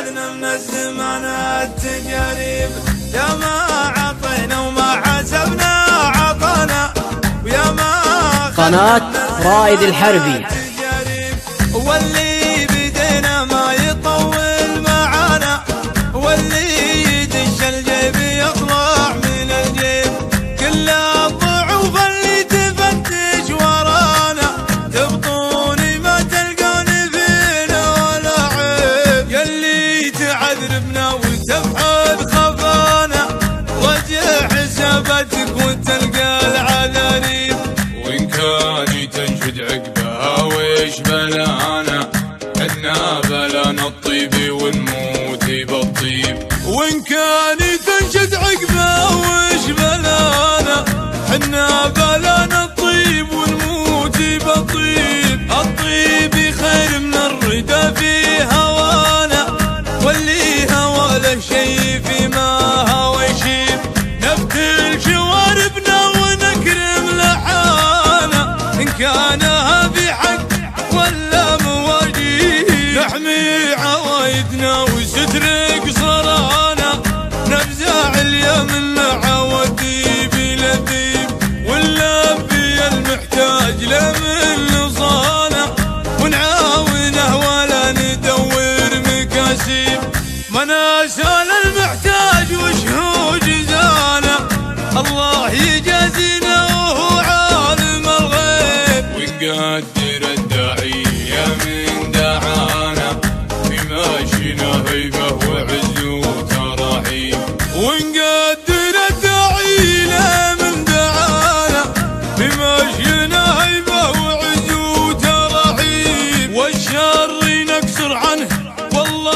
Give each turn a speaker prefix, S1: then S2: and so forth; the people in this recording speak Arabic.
S1: عدنا من الزمان التجارب، يا ما عطينا وما حسبنا عطانا، ويا ما
S2: قناة رائد الحربي.
S1: واللي بدينا ما يطول معانا، واللي يدش الجيب يطلع من الجيب، كل الضعوف اللي تفتش ورانا تبطوني ما تلقوني فينا ولا عيب، يلي تعذربنا وتبحث خفانا رجع حساباتك وتلقى العذاريب،
S3: وإن كان تنشد عقبها ويش بلانا، عدنا بلانا الطيب ونموت بالطيب.
S1: وإن كان تنشد عقبه وش بلانا، حنا بلانا الطيب ونموت بالطيب، الطيب خير من الردى في هوانا، واللي هوى له شي فيما هوى يشيب، نبتل شواربنا ونكرم لحانا، إن كانها بحق ولا مواجيب، نحمي عوايدنا وستر قصرانا، نفزع اليمن عوديب لذيب، ونلبي المحتاج لمن نصانا، ونعاونه ولا ندور مكاسيب، مناسال المحتاج وشهو جزانا، الله يجازينا وهو عالم الغيب،
S3: ونقدر الداعية من دعانا، بماشينا هيبة وعز وتراحيب،
S1: ونقدر الداعي من دعانا، بماشينا هيبة وعز وترحيب، والشر نكسر عنه والله